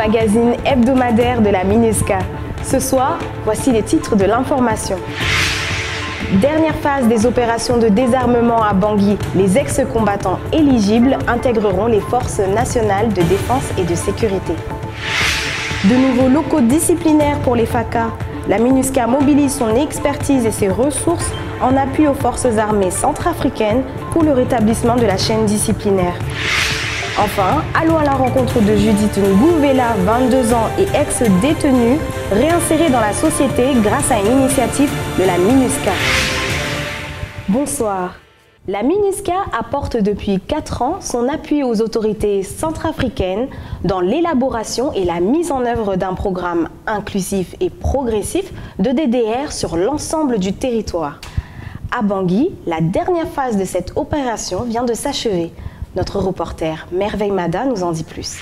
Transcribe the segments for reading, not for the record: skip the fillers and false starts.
magazine hebdomadaire de la MINUSCA. Ce soir, voici les titres de l'information. Dernière phase des opérations de désarmement à Bangui. Les ex-combattants éligibles intégreront les forces nationales de défense et de sécurité. De nouveaux locaux disciplinaires pour les FACA. La MINUSCA mobilise son expertise et ses ressources en appui aux forces armées centrafricaines pour le rétablissement de la chaîne disciplinaire. Enfin, allons à la rencontre de Judith Ngouvela, 22 ans et ex-détenue, réinsérée dans la société grâce à une initiative de la MINUSCA. Bonsoir. La MINUSCA apporte depuis 4 ans son appui aux autorités centrafricaines dans l'élaboration et la mise en œuvre d'un programme inclusif et progressif de DDR sur l'ensemble du territoire. À Bangui, la dernière phase de cette opération vient de s'achever. Notre reporter Merveille Mada nous en dit plus.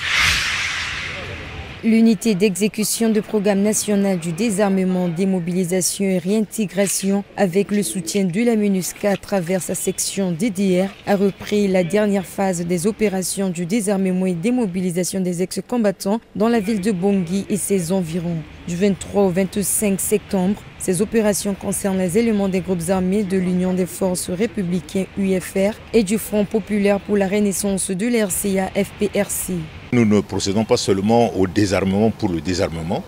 L'unité d'exécution du programme national du désarmement, démobilisation et réintégration avec le soutien de la MINUSCA à travers sa section DDR a repris la dernière phase des opérations du désarmement et démobilisation des ex-combattants dans la ville de Bangui et ses environs. Du 23 au 25 septembre, ces opérations concernent les éléments des groupes armés de l'Union des forces républicaines UFR et du Front populaire pour la renaissance de l'RCA FPRC. Nous ne procédons pas seulement au désarmement pour le désarmement,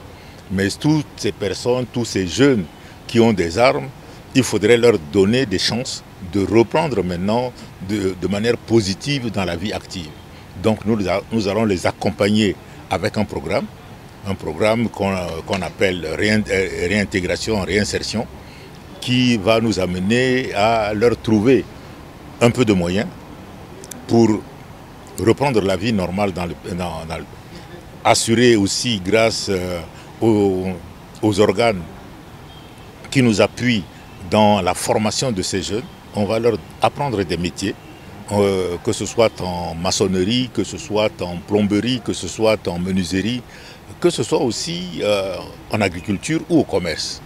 mais toutes ces personnes, tous ces jeunes qui ont des armes, il faudrait leur donner des chances de reprendre maintenant de manière positive dans la vie active. Donc nous allons les accompagner avec un programme qu'on appelle réintégration, réinsertion, qui va nous amener à leur trouver un peu de moyens pour reprendre la vie normale assurer aussi grâce aux organes qui nous appuient dans la formation de ces jeunes. On va leur apprendre des métiers, que ce soit en maçonnerie, que ce soit en plomberie, que ce soit en menuiserie, que ce soit aussi en agriculture ou au commerce.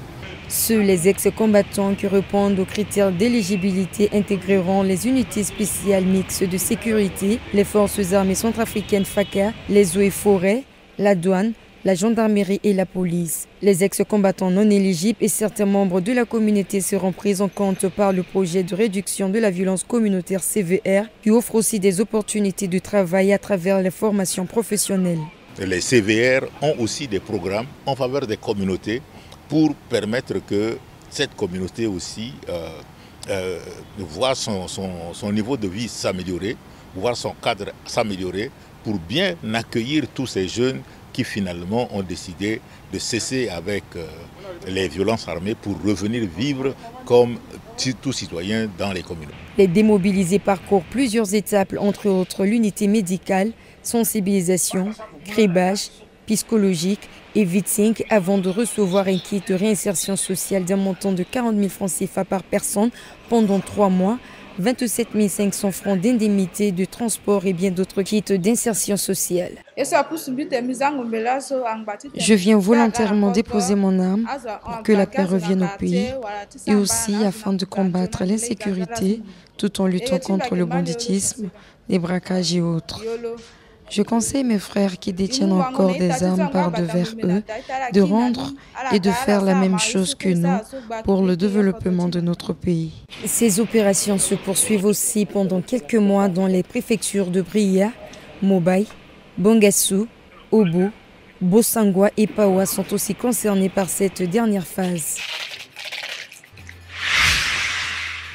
Seuls les ex-combattants qui répondent aux critères d'éligibilité intégreront les unités spéciales mixtes de sécurité, les forces armées centrafricaines FACA, les eaux et forêts, la douane, la gendarmerie et la police. Les ex-combattants non éligibles et certains membres de la communauté seront pris en compte par le projet de réduction de la violence communautaire CVR qui offre aussi des opportunités de travail à travers les formations professionnelles. Les CVR ont aussi des programmes en faveur des communautés pour permettre que cette communauté aussi voit son niveau de vie s'améliorer, voir son cadre s'améliorer pour bien accueillir tous ces jeunes qui finalement ont décidé de cesser avec les violences armées pour revenir vivre comme tout citoyen dans les communautés. Les démobilisés parcourent plusieurs étapes, entre autres l'unité médicale, sensibilisation, cribage, psychologique et Vitsing avant de recevoir un kit de réinsertion sociale d'un montant de 40 000 francs CFA par personne pendant 3 mois, 27 500 francs d'indemnité de transport et bien d'autres kits d'insertion sociale. Je viens volontairement déposer mon arme pour que la paix revienne au pays et aussi afin de combattre l'insécurité tout en luttant contre le banditisme, les braquages et autres. Je conseille mes frères qui détiennent encore des armes par devers eux de rendre et de faire la même chose que nous pour le développement de notre pays. Ces opérations se poursuivent aussi pendant quelques mois dans les préfectures de Bria, Mobaye, Bangassou, Obo, Bosangwa et Pawa sont aussi concernés par cette dernière phase.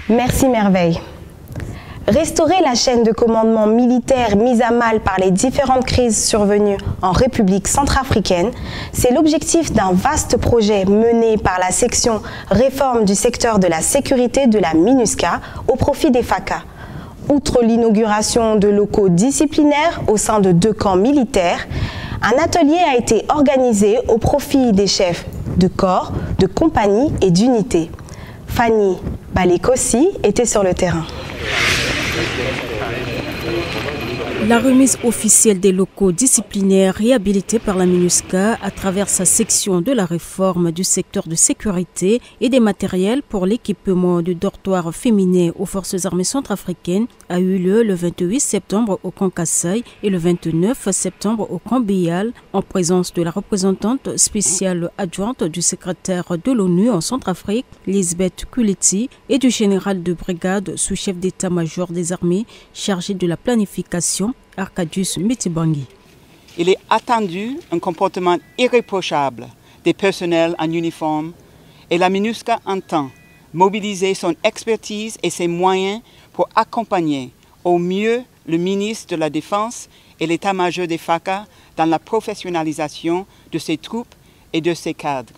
Merci Merveille. Restaurer la chaîne de commandement militaire mise à mal par les différentes crises survenues en République centrafricaine, c'est l'objectif d'un vaste projet mené par la section réforme du secteur de la sécurité de la MINUSCA au profit des FACA. Outre l'inauguration de locaux disciplinaires au sein de 2 camps militaires, un atelier a été organisé au profit des chefs de corps, de compagnie et d'unités. Fanny Balekossi était sur le terrain. La remise officielle des locaux disciplinaires réhabilités par la MINUSCA à travers sa section de la réforme du secteur de sécurité et des matériels pour l'équipement de dortoirs féminins aux forces armées centrafricaines a eu lieu le 28 septembre au camp Kassai et le 29 septembre au camp Béal en présence de la représentante spéciale adjointe du secrétaire de l'ONU en Centrafrique, Lisbeth Kuleti, et du général de brigade sous-chef d'état-major des armées chargé de la planification, Arkadiusz Mitibangi. Il est attendu un comportement irréprochable des personnels en uniforme et la MINUSCA entend mobiliser son expertise et ses moyens pour accompagner au mieux le ministre de la Défense et l'état-major des FACA dans la professionnalisation de ses troupes et de ses cadres.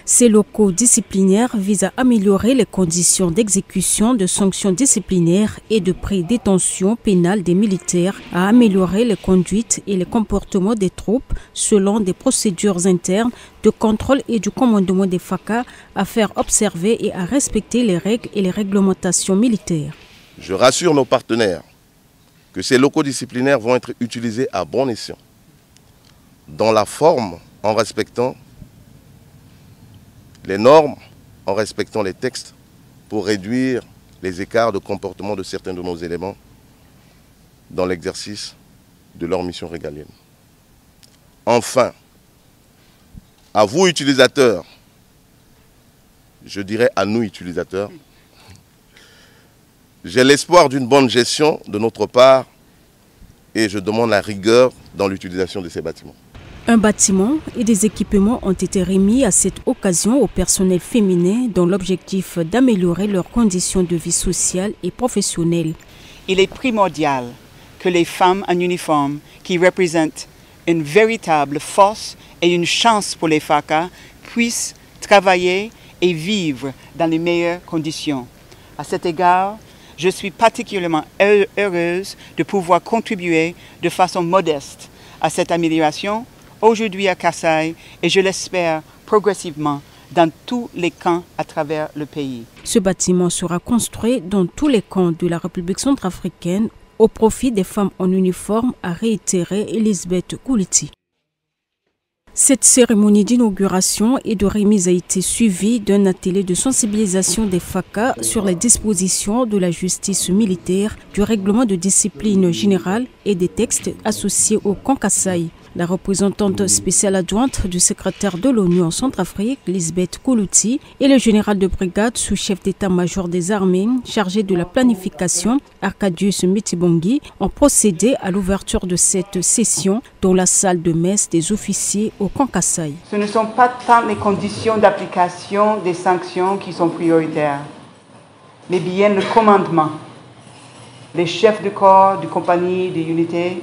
Ces locaux disciplinaires visent à améliorer les conditions d'exécution de sanctions disciplinaires et de pré-détention pénale des militaires, à améliorer les conduites et les comportements des troupes selon des procédures internes de contrôle et du commandement des FACA, à faire observer et à respecter les règles et les réglementations militaires. Je rassure nos partenaires que ces locaux disciplinaires vont être utilisés à bon escient, dans la forme en respectant les normes, en respectant les textes pour réduire les écarts de comportement de certains de nos éléments dans l'exercice de leur mission régalienne. Enfin, à vous utilisateurs, je dirais à nous utilisateurs, j'ai l'espoir d'une bonne gestion de notre part et je demande la rigueur dans l'utilisation de ces bâtiments. Un bâtiment et des équipements ont été remis à cette occasion au personnel féminin dans l'objectif d'améliorer leurs conditions de vie sociale et professionnelle. Il est primordial que les femmes en uniforme qui représentent une véritable force et une chance pour les FACA puissent travailler et vivre dans les meilleures conditions. À cet égard, je suis particulièrement heureuse de pouvoir contribuer de façon modeste à cette amélioration aujourd'hui à Kassai et je l'espère progressivement dans tous les camps à travers le pays. Ce bâtiment sera construit dans tous les camps de la République centrafricaine au profit des femmes en uniforme, a réitéré Lisbeth Kuleti. Cette cérémonie d'inauguration et de remise a été suivie d'un atelier de sensibilisation des FACA sur les dispositions de la justice militaire, du règlement de discipline générale et des textes associés au camp Kassai. La représentante spéciale adjointe du secrétaire de l'ONU en Centrafrique, Lisbeth Kuleti, et le général de brigade sous-chef d'état-major des armées chargé de la planification, Arkadiusz Mitibangi, ont procédé à l'ouverture de cette session dans la salle de messe des officiers au camp Kassai. Ce ne sont pas tant les conditions d'application des sanctions qui sont prioritaires, mais bien le commandement. Les chefs de corps, de compagnie, de unités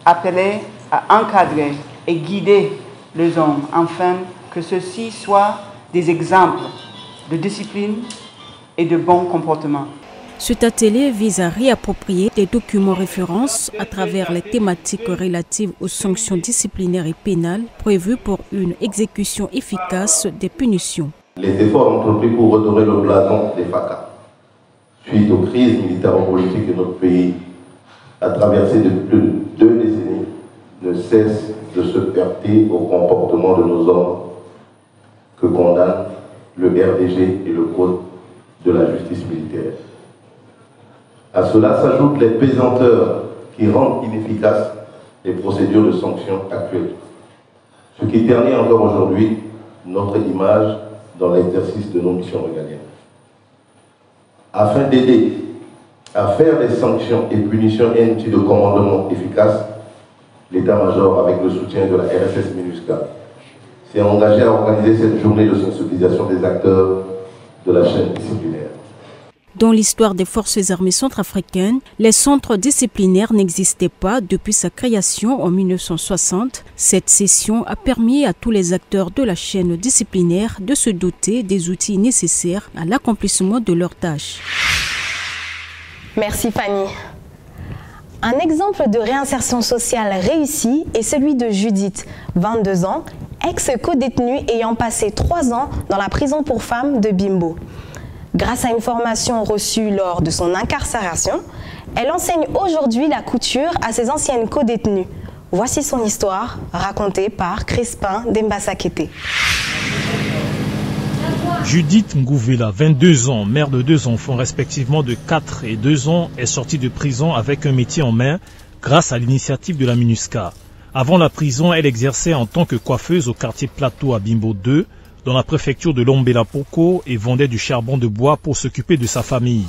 appelés à encadrer et guider les hommes afin que ceux-ci soient des exemples de discipline et de bon comportement. Cet atelier vise à réapproprier les documents références à travers les thématiques relatives aux sanctions disciplinaires et pénales prévues pour une exécution efficace des punitions. Les efforts entrepris pour redorer le blason des FACA suite aux crises militaro-politiques que notre pays a traversées depuis plus de 2 décennies ne cesse de se heurter au comportement de nos hommes que condamnent le RDG et le Code de la justice militaire. À cela s'ajoutent les pesanteurs qui rendent inefficaces les procédures de sanctions actuelles, ce qui ternit encore aujourd'hui notre image dans l'exercice de nos missions régaliennes. Afin d'aider à faire des sanctions et punitions un outil de commandement efficace, l'état-major, avec le soutien de la RSS MINUSCA, s'est engagé à organiser cette journée de sensibilisation des acteurs de la chaîne disciplinaire. Dans l'histoire des forces armées centrafricaines, les centres disciplinaires n'existaient pas depuis sa création en 1960. Cette session a permis à tous les acteurs de la chaîne disciplinaire de se doter des outils nécessaires à l'accomplissement de leurs tâches. Merci Fanny. Un exemple de réinsertion sociale réussie est celui de Judith, 22 ans, ex-co-détenue ayant passé 3 ans dans la prison pour femmes de Bimbo. Grâce à une formation reçue lors de son incarcération, Elle enseigne aujourd'hui la couture à ses anciennes co-détenues. Voici son histoire, racontée par Crispin Dembassa-Kété. Judith Ngouvela, 22 ans, mère de 2 enfants respectivement de 4 et 2 ans, est sortie de prison avec un métier en main grâce à l'initiative de la MINUSCA. Avant la prison, elle exerçait en tant que coiffeuse au quartier Plateau à Bimbo 2, dans la préfecture de Lombela-Poko, et vendait du charbon de bois pour s'occuper de sa famille.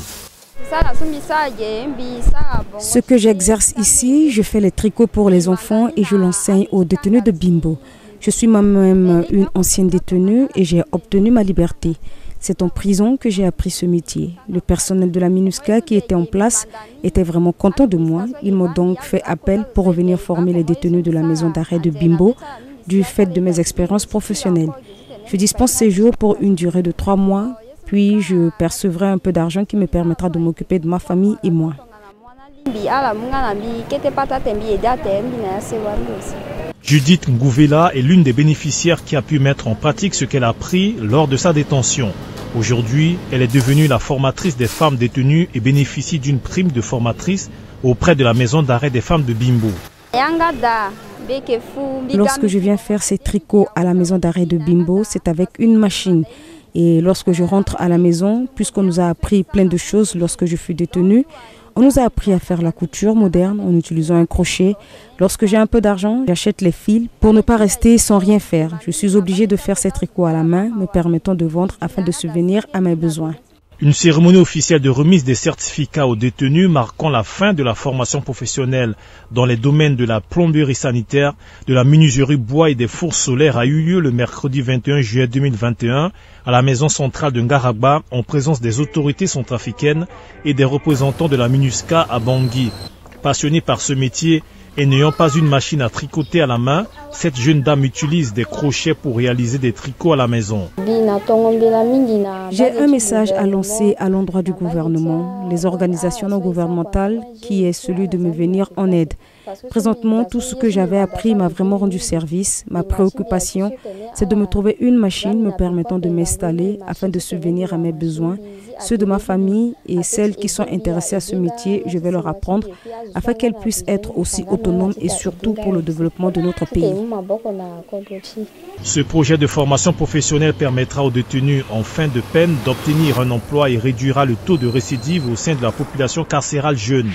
Ce que j'exerce ici, je fais les tricots pour les enfants et je l'enseigne aux détenus de Bimbo. Je suis moi-même une ancienne détenue et j'ai obtenu ma liberté. C'est en prison que j'ai appris ce métier. Le personnel de la MINUSCA qui était en place était vraiment content de moi. Ils m'ont donc fait appel pour revenir former les détenus de la maison d'arrêt de Bimbo du fait de mes expériences professionnelles. Je dispense ces jours pour une durée de 3 mois, puis je percevrai un peu d'argent qui me permettra de m'occuper de ma famille et moi. Judith Ngouvela est l'une des bénéficiaires qui a pu mettre en pratique ce qu'elle a appris lors de sa détention. Aujourd'hui, elle est devenue la formatrice des femmes détenues et bénéficie d'une prime de formatrice auprès de la maison d'arrêt des femmes de Bimbo. Lorsque je viens faire ces tricots à la maison d'arrêt de Bimbo, c'est avec une machine. Et lorsque je rentre à la maison, puisqu'on nous a appris plein de choses lorsque je fus détenue, on nous a appris à faire la couture moderne en utilisant un crochet. Lorsque j'ai un peu d'argent, j'achète les fils pour ne pas rester sans rien faire. Je suis obligée de faire ces tricots à la main, me permettant de vendre afin de subvenir à mes besoins. Une cérémonie officielle de remise des certificats aux détenus marquant la fin de la formation professionnelle dans les domaines de la plomberie sanitaire, de la menuiserie bois et des fours solaires a eu lieu le mercredi 21 juillet 2021 à la maison centrale de Ngaragba en présence des autorités centrafricaines et des représentants de la MINUSCA à Bangui. Passionnée par ce métier et n'ayant pas une machine à tricoter à la main, cette jeune dame utilise des crochets pour réaliser des tricots à la maison. J'ai un message à lancer à l'endroit du gouvernement, les organisations non gouvernementales, qui est celui de me venir en aide. Présentement, tout ce que j'avais appris m'a vraiment rendu service. Ma préoccupation, c'est de me trouver une machine me permettant de m'installer afin de subvenir à mes besoins. Ceux de ma famille et celles qui sont intéressées à ce métier, je vais leur apprendre afin qu'elles puissent être aussi autonomes et surtout pour le développement de notre pays. Ce projet de formation professionnelle permettra aux détenus en fin de peine d'obtenir un emploi et réduira le taux de récidive au sein de la population carcérale jeune.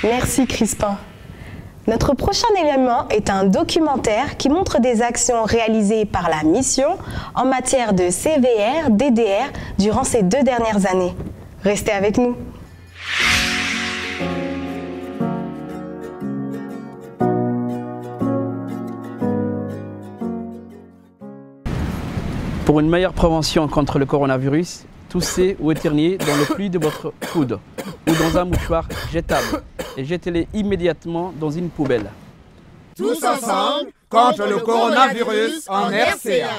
Merci Crispin. Notre prochain élément est un documentaire qui montre des actions réalisées par la mission en matière de CVR, DDR durant ces 2 dernières années. Restez avec nous. Pour une meilleure prévention contre le coronavirus, toussez ou éternuez dans le pli de votre coude ou dans un mouchoir jetable et jetez-les immédiatement dans une poubelle. Tous ensemble contre le coronavirus en RCA.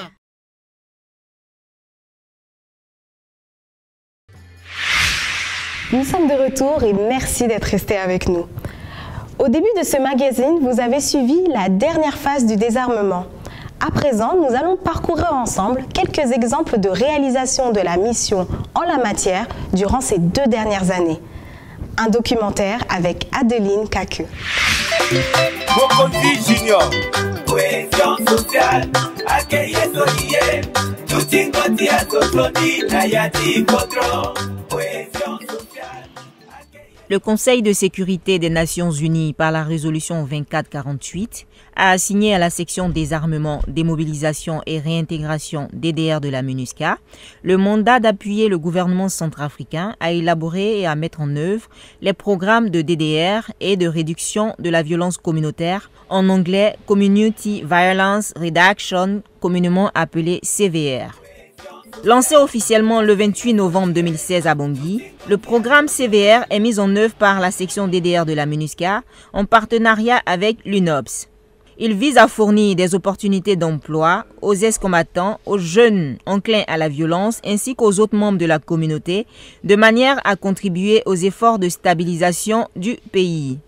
Nous sommes de retour et merci d'être restés avec nous. Au début de ce magazine, vous avez suivi la dernière phase du désarmement. À présent, nous allons parcourir ensemble quelques exemples de réalisation de la mission en la matière durant ces 2 dernières années. Un documentaire avec Adeline Kaku. Le Conseil de sécurité des Nations Unies, par la résolution 2448, a assigné à la section désarmement, démobilisation et réintégration DDR de la MINUSCA le mandat d'appuyer le gouvernement centrafricain à élaborer et à mettre en œuvre les programmes de DDR et de réduction de la violence communautaire, en anglais Community Violence Reduction, communément appelé CVR. Lancé officiellement le 28 novembre 2016 à Bangui, le programme CVR est mis en œuvre par la section DDR de la MINUSCA en partenariat avec l'UNOPS. Il vise à fournir des opportunités d'emploi aux ex-combattants, aux jeunes enclins à la violence ainsi qu'aux autres membres de la communauté, de manière à contribuer aux efforts de stabilisation du pays.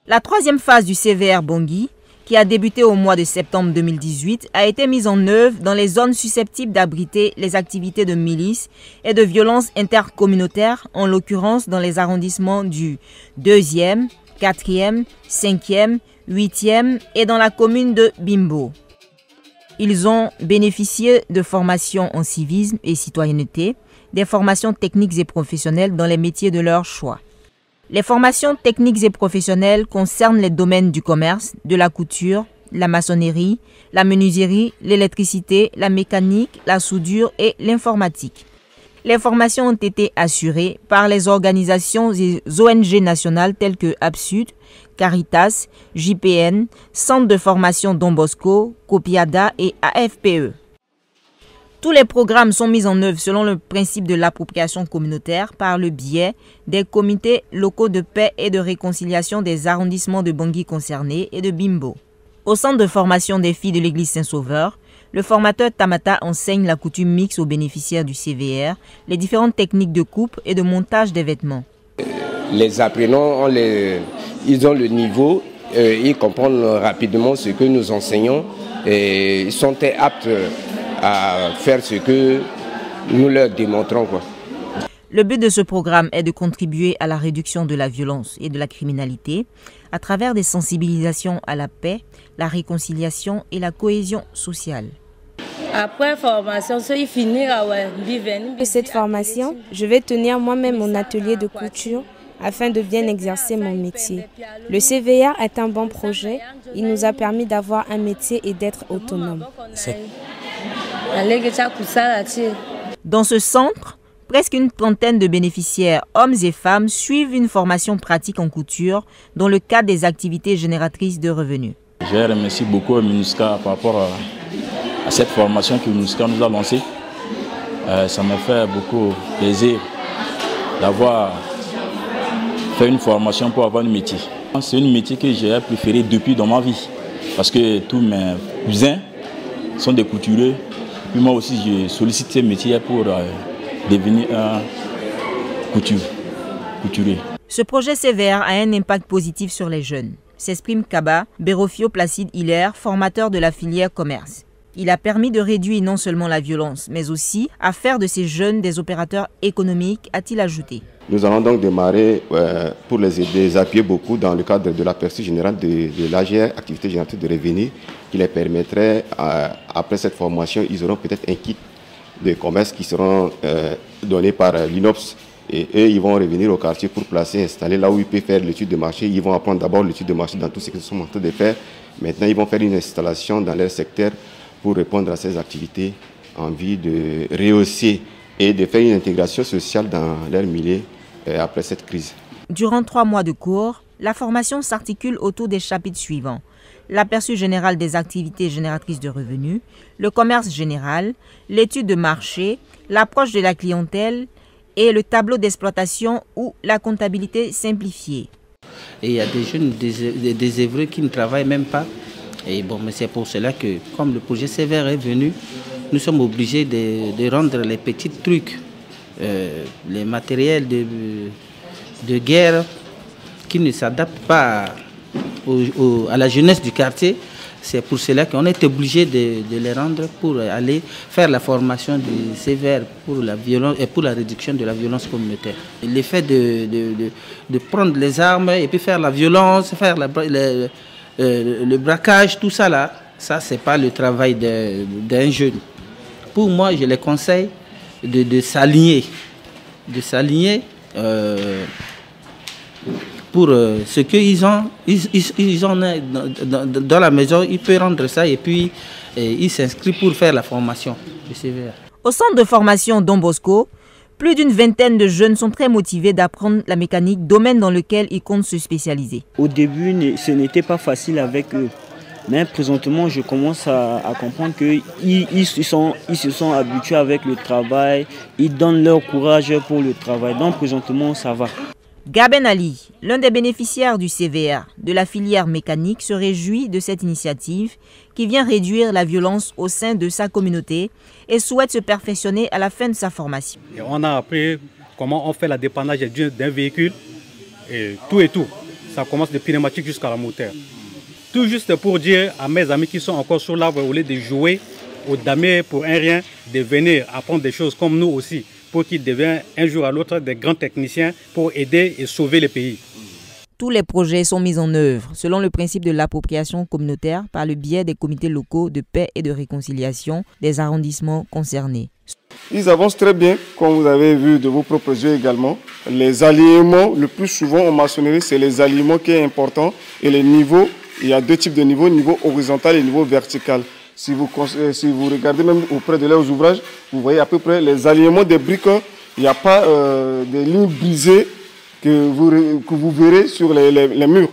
La 3e phase du CVR Bangui, qui qui a débuté au mois de septembre 2018, a été mise en œuvre dans les zones susceptibles d'abriter les activités de milices et de violences intercommunautaires, en l'occurrence dans les arrondissements du 2e, 4e, 5e, 8e et dans la commune de Bimbo. Ils ont bénéficié de formations en civisme et citoyenneté, des formations techniques et professionnelles dans les métiers de leur choix. Les formations techniques et professionnelles concernent les domaines du commerce, de la couture, la maçonnerie, la menuiserie, l'électricité, la mécanique, la soudure et l'informatique. Les formations ont été assurées par les organisations et ONG nationales telles que APSUD, Caritas, JPN, Centre de formation Don Bosco, Copiada et AFPE. Tous les programmes sont mis en œuvre selon le principe de l'appropriation communautaire par le biais des comités locaux de paix et de réconciliation des arrondissements de Bangui concernés et de Bimbo. Au centre de formation des filles de l'église Saint-Sauveur, le formateur Tamata enseigne la couture mixte aux bénéficiaires du CVR, les différentes techniques de coupe et de montage des vêtements. Les apprenants, ils ont le niveau, ils comprennent rapidement ce que nous enseignons et ils sont aptes à faire ce que nous leur démontrons. Le but de ce programme est de contribuer à la réduction de la violence et de la criminalité à travers des sensibilisations à la paix, la réconciliation et la cohésion sociale. Après cette formation, je vais tenir moi-même mon atelier de couture afin de bien exercer mon métier. Le CVR est un bon projet. Il nous a permis d'avoir un métier et d'être autonome. Dans ce centre, presque une trentaine de bénéficiaires, hommes et femmes, suivent une formation pratique en couture dans le cadre des activités génératrices de revenus. Je remercie beaucoup MINUSCA par rapport à cette formation que MINUSCA nous a lancée. Ça me fait beaucoup plaisir d'avoir fait une formation pour avoir un métier. C'est un métier que j'ai préféré depuis dans ma vie parce que tous mes cousins sont des couturiers. Puis moi aussi, je sollicite ce métier pour devenir un couturier. Ce projet CVR a un impact positif sur les jeunes, s'exprime Kaba Berofio Placide Hilaire, formateur de la filière commerce. Il a permis de réduire non seulement la violence, mais aussi à faire de ces jeunes des opérateurs économiques, a-t-il ajouté. Nous allons donc démarrer pour les appuyer beaucoup dans le cadre de l'aperçu général de l'AGR, activité génératrice de revenus, qui les permettrait, après cette formation, ils auront peut-être un kit de commerce qui seront donnés par l'INOPS. Et eux, ils vont revenir au quartier pour placer, installer là où ils peuvent faire l'étude de marché. Ils vont apprendre d'abord l'étude de marché dans tout ce qu'ils sont en train de faire. Maintenant, ils vont faire une installation dans leur secteur pour répondre à ces activités en vue de rehausser et de faire une intégration sociale dans leur milieu après cette crise. Durant 3 mois de cours, la formation s'articule autour des chapitres suivants: l'aperçu général des activités génératrices de revenus, le commerce général, l'étude de marché, l'approche de la clientèle et le tableau d'exploitation ou la comptabilité simplifiée. Et il y a des jeunes désœuvrés qui ne travaillent même pas. Et bon, mais c'est pour cela que, comme le projet CVR est venu, nous sommes obligés de rendre les petits trucs, les matériels de guerre qui ne s'adaptent pas à la jeunesse du quartier. C'est pour cela qu'on est obligé de les rendre pour aller faire la formation du CVR pour la violence et pour la réduction de la violence communautaire. L'effet de prendre les armes et puis faire la violence, faire le braquage, tout ça là, ça c'est pas le travail d'un jeune. Pour moi, je les conseille de s'aligner, pour ce qu'ils ont, ils ont dans la maison, ils peuvent rendre ça et puis ils s'inscrivent pour faire la formation du CVR. Au centre de formation Don Bosco, plus d'une vingtaine de jeunes sont très motivés d'apprendre la mécanique, domaine dans lequel ils comptent se spécialiser. Au début, ce n'était pas facile avec eux. Mais présentement, je commence à comprendre qu'ils se sont habitués avec le travail, ils donnent leur courage pour le travail. Donc présentement, ça va. Gaben Ali, l'un des bénéficiaires du CVR de la filière mécanique, se réjouit de cette initiative qui vient réduire la violence au sein de sa communauté et souhaite se perfectionner à la fin de sa formation. Et on a appris comment on fait la dépannage d'un véhicule et tout. Ça commence de pneumatique jusqu'à la moteur. Tout juste pour dire à mes amis qui sont encore sur l'arbre, au lieu de jouer au damier pour un rien, de venir apprendre des choses comme nous aussi, pour qu'ils deviennent un jour à l'autre des grands techniciens pour aider et sauver le pays. Tous les projets sont mis en œuvre selon le principe de l'appropriation communautaire par le biais des comités locaux de paix et de réconciliation des arrondissements concernés. Ils avancent très bien, comme vous avez vu de vos propres yeux également. Les alignements, le plus souvent en maçonnerie, c'est les alignements qui est important. Et les niveaux, il y a deux types de niveaux, niveau horizontal et niveau vertical. Si vous regardez même auprès de leurs ouvrages, vous voyez à peu près les alignements des briques. Il n'y a pas des lignes brisées que vous verrez sur les murs.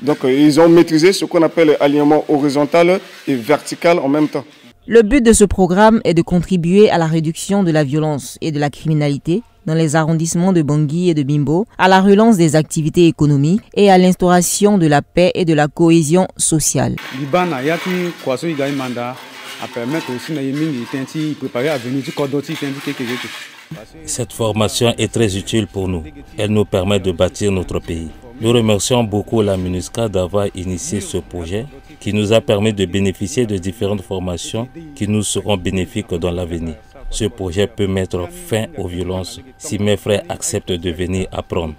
Donc ils ont maîtrisé ce qu'on appelle l'alignement horizontal et vertical en même temps. Le but de ce programme est de contribuer à la réduction de la violence et de la criminalité dans les arrondissements de Bangui et de Bimbo, à la relance des activités économiques et à l'instauration de la paix et de la cohésion sociale. Cette formation est très utile pour nous. Elle nous permet de bâtir notre pays. Nous remercions beaucoup la MINUSCA d'avoir initié ce projet qui nous a permis de bénéficier de différentes formations qui nous seront bénéfiques dans l'avenir. Ce projet peut mettre fin aux violences si mes frères acceptent de venir apprendre.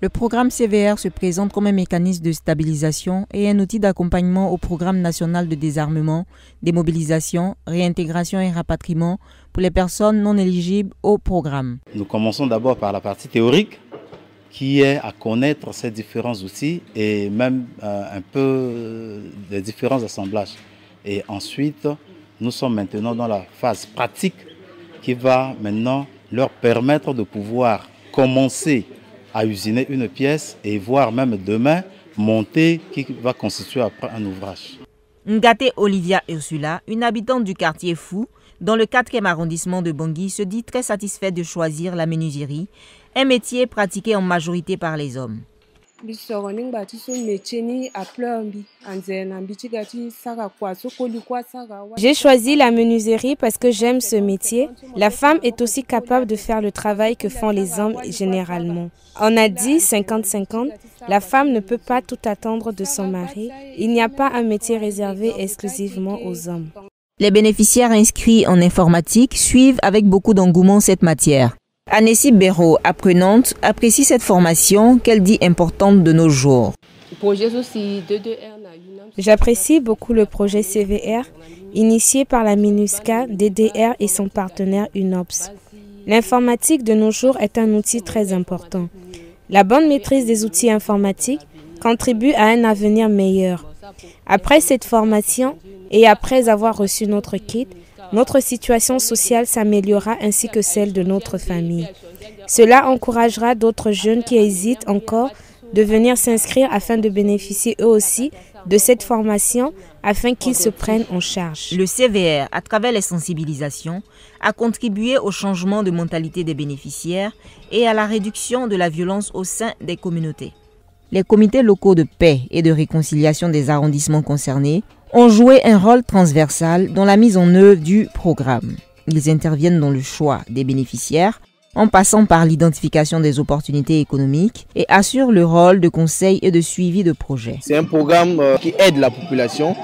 Le programme CVR se présente comme un mécanisme de stabilisation et un outil d'accompagnement au programme national de désarmement, démobilisation, réintégration et rapatriement pour les personnes non éligibles au programme. Nous commençons d'abord par la partie théorique qui est à connaître ces différents outils et même un peu des différents assemblages. Et ensuite, nous sommes maintenant dans la phase pratique qui va maintenant leur permettre de pouvoir commencer à usiner une pièce et voire même demain monter qui va constituer après un ouvrage. Ngate Olivia Ursula, une habitante du quartier Fou, dans le 4e arrondissement de Bangui, se dit très satisfaite de choisir la menuiserie, un métier pratiqué en majorité par les hommes. J'ai choisi la menuiserie parce que j'aime ce métier. La femme est aussi capable de faire le travail que font les hommes généralement. On a dit 50-50, la femme ne peut pas tout attendre de son mari. Il n'y a pas un métier réservé exclusivement aux hommes. Les bénéficiaires inscrits en informatique suivent avec beaucoup d'engouement cette matière. Anessi Béraud, apprenante, apprécie cette formation qu'elle dit importante de nos jours. J'apprécie beaucoup le projet CVR, initié par la MINUSCA, DDR et son partenaire UNOPS. L'informatique de nos jours est un outil très important. La bonne maîtrise des outils informatiques contribue à un avenir meilleur. Après cette formation et après avoir reçu notre kit, notre situation sociale s'améliorera ainsi que celle de notre famille. Cela encouragera d'autres jeunes qui hésitent encore de venir s'inscrire afin de bénéficier eux aussi de cette formation afin qu'ils se prennent en charge. Le CVR, à travers les sensibilisations, a contribué au changement de mentalité des bénéficiaires et à la réduction de la violence au sein des communautés. Les comités locaux de paix et de réconciliation des arrondissements concernés ont joué un rôle transversal dans la mise en œuvre du programme. Ils interviennent dans le choix des bénéficiaires, en passant par l'identification des opportunités économiques et assurent le rôle de conseil et de suivi de projet. C'est un programme qui aide la population,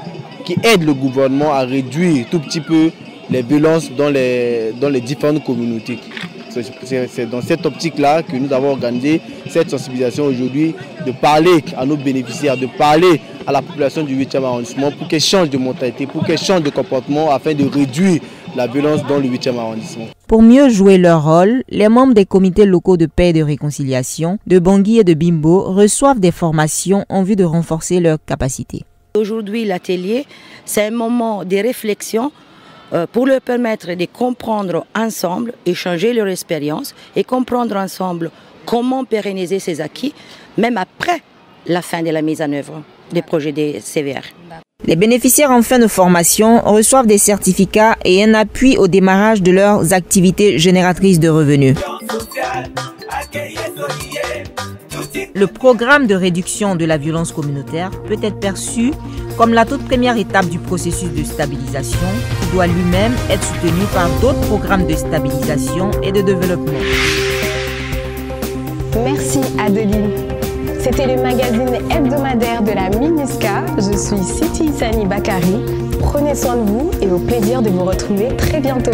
qui aide le gouvernement à réduire tout petit peu les violences dans les différentes communautés. C'est dans cette optique-là que nous avons organisé cette sensibilisation aujourd'hui, de parler à nos bénéficiaires, de parler à la population du 8e arrondissement pour qu'elle change de mentalité, pour qu'elle change de comportement afin de réduire la violence dans le 8e arrondissement. Pour mieux jouer leur rôle, les membres des comités locaux de paix et de réconciliation de Bangui et de Bimbo reçoivent des formations en vue de renforcer leurs capacités. Aujourd'hui, l'atelier, c'est un moment de réflexion pour leur permettre de comprendre ensemble, échanger leur expérience et comprendre ensemble comment pérenniser ces acquis, même après la fin de la mise en œuvre des projets des CVR. Les bénéficiaires en fin de formation reçoivent des certificats et un appui au démarrage de leurs activités génératrices de revenus. Le programme de réduction de la violence communautaire peut être perçu comme la toute première étape du processus de stabilisation qui doit lui-même être soutenu par d'autres programmes de stabilisation et de développement. Merci Adeline. C'était le magazine hebdomadaire de la MINUSCA. Je suis Siti Issani Bakari. Prenez soin de vous et au plaisir de vous retrouver très bientôt.